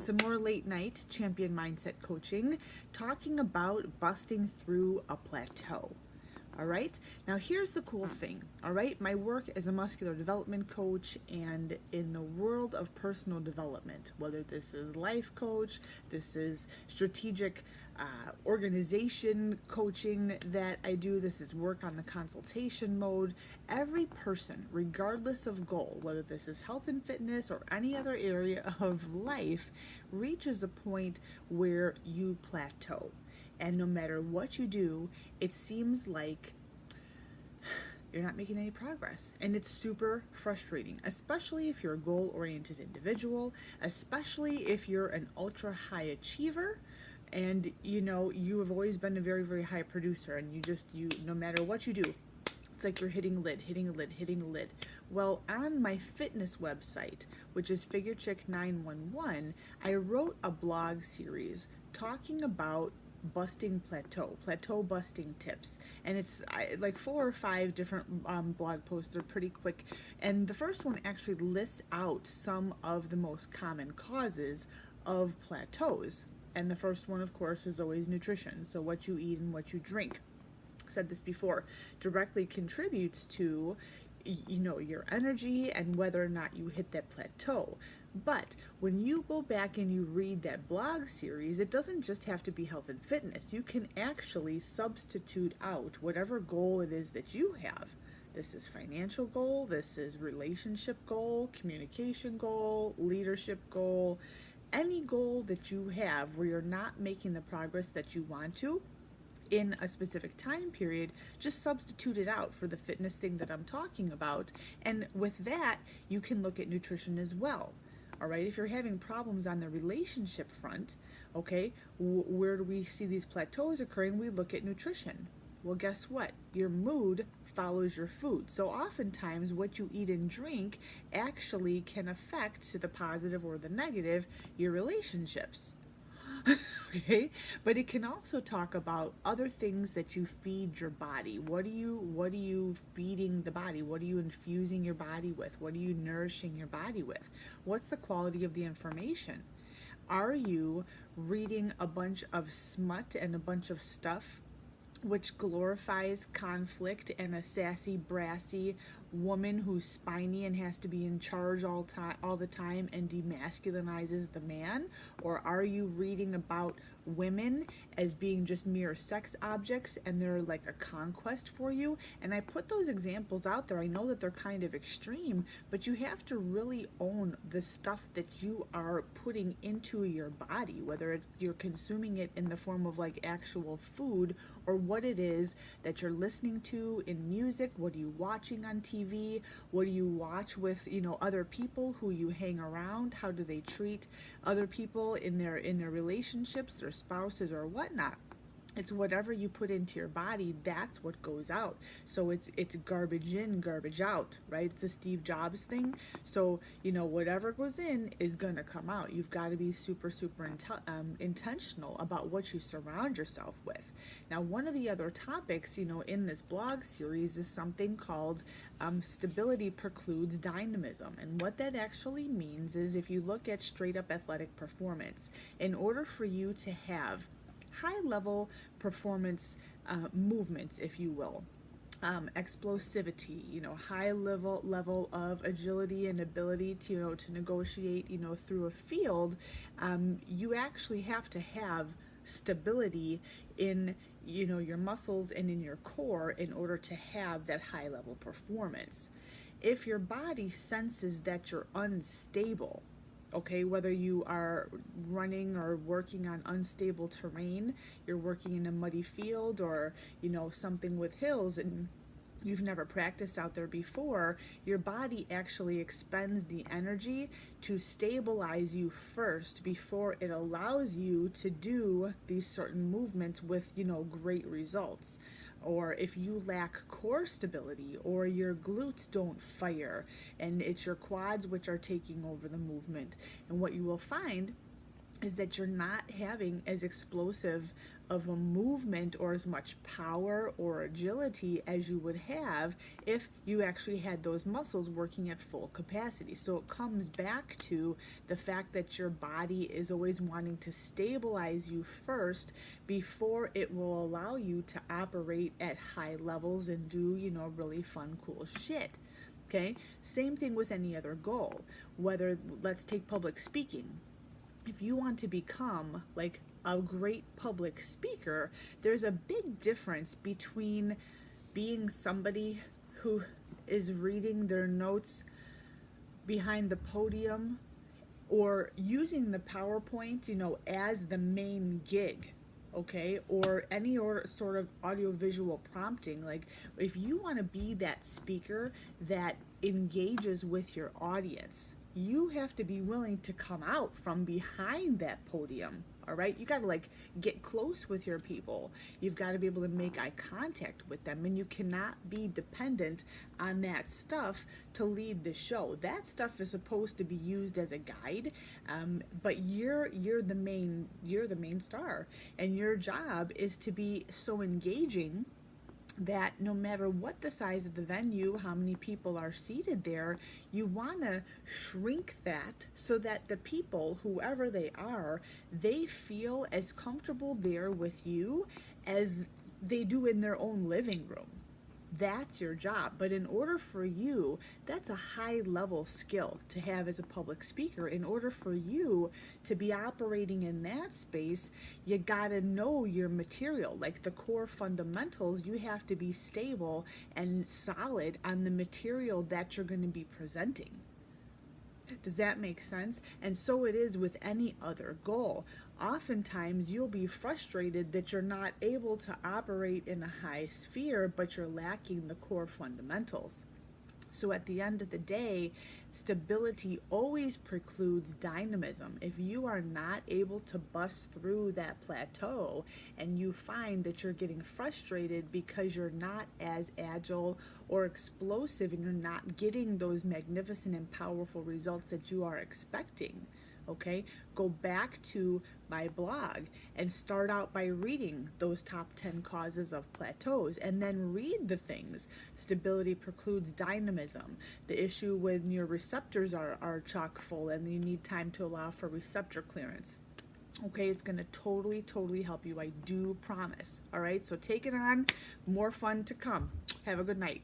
some more late night champion mindset coaching, talking about busting through a plateau. All right. Now, here's the cool thing. All right. My work as a muscular development coach and in the world of personal development, whether this is life coach, this is strategic organization coaching that I do, this is work on the consultation mode. Every person, regardless of goal, whether this is health and fitness or any other area of life, reaches a point where you plateau. And no matter what you do, it seems like you're not making any progress. And it's super frustrating, especially if you're a goal-oriented individual, especially if you're an ultra high achiever and you have always been a very, very high producer, and you no matter what you do, it's like you're hitting a lid. Well, on my fitness website, which is Figure Chick 911, I wrote a blog series talking about busting plateau busting tips, and it's like 4 or 5 different blog posts. They're pretty quick, and the first one actually lists out some of the most common causes of plateaus, and the first one, of course, is always nutrition. So what you eat and what you drink, said this before, directly contributes to your energy and whether or not you hit that plateau. But when you go back and you read that blog series, it doesn't just have to be health and fitness. You can actually substitute out whatever goal it is that you have. This is financial goal, this is relationship goal, communication goal, leadership goal, any goal that you have where you're not making the progress that you want to in a specific time period, just substitute it out for the fitness thing that I'm talking about. And with that, you can look at nutrition as well. All right, if you're having problems on the relationship front, okay, where do we see these plateaus occurring? We look at nutrition. Well, guess what? Your mood follows your food. So oftentimes what you eat and drink actually can affect, to the positive or the negative, your relationships. Okay, but it can also talk about other things that you feed your body. What are you feeding the body? What are you infusing your body with? What are you nourishing your body with? What's the quality of the information? Are you reading a bunch of smut and a bunch of stuff which glorifies conflict and a sassy, brassy woman who's spiny and has to be in charge all the time and demasculinizes the man? Or are you reading about women as being just mere sex objects and they're like a conquest for you? And I put those examples out there. I know that they're kind of extreme, but you have to really own the stuff that you are putting into your body, whether it's you're consuming it in the form of like actual food, or what it is that you're listening to in music. What are you watching on TV? What do you watch with other people who you hang around? How do they treat other people in their relationships, their spouses or whatnot? It's whatever you put into your body, that's what goes out. So it's garbage in, garbage out, right? It's a Steve Jobs thing. So whatever goes in is gonna come out. You've got to be super intentional about what you surround yourself with. Now, one of the other topics in this blog series is something called stability precludes dynamism. And what that actually means is, if you look at straight up athletic performance, in order for you to have high-level performance movements, if you will, explosivity, high level of agility and ability to negotiate, through a field, you actually have to have stability in your muscles and in your core in order to have that high level performance. If your body senses that you're unstable, okay, whether you are running or working on unstable terrain, you're working in a muddy field, or something with hills, and you've never practiced out there before, your body actually expends the energy to stabilize you first before it allows you to do these certain movements with great results. Or if you lack core stability, or your glutes don't fire and it's your quads which are taking over the movement, and what you will find is that you're not having as explosive of a movement or as much power or agility as you would have if you actually had those muscles working at full capacity. So it comes back to the fact that your body is always wanting to stabilize you first before it will allow you to operate at high levels and do, really fun, cool shit. Okay? Same thing with any other goal. Whether, let's take public speaking. If you want to become like a great public speaker, there's a big difference between being somebody who is reading their notes behind the podium or using the PowerPoint, as the main gig, okay, or any sort of audiovisual prompting. Like, if you want to be that speaker that engages with your audience, you have to be willing to come out from behind that podium. All right, you got to get close with your people. You've got to be able to make eye contact with them, and you cannot be dependent on that stuff to lead the show. That stuff is supposed to be used as a guide, but you're the main star, and your job is to be so engaging that no matter what the size of the venue, how many people are seated there, you want to shrink that so that the people, whoever they are, they feel as comfortable there with you as they do in their own living room. That's your job. But in order for you, that's a high level skill to have as a public speaker. In order for you to be operating in that space, you gotta know your material. Like the core fundamentals, you have to be stable and solid on the material that you're going to be presenting. Does that make sense? And so it is with any other goal. Oftentimes you'll be frustrated that you're not able to operate in a high sphere, but you're lacking the core fundamentals. So at the end of the day, stability always precludes dynamism. If you are not able to bust through that plateau and you find that you're getting frustrated because you're not as agile or explosive and you're not getting those magnificent and powerful results that you are expecting, okay, go back to my blog and start out by reading those top 10 causes of plateaus, and then read the things. Stability precludes dynamism. The issue when your receptors are chock full and you need time to allow for receptor clearance. Okay, it's going to totally help you. I do promise. All right, so take it on. More fun to come. Have a good night.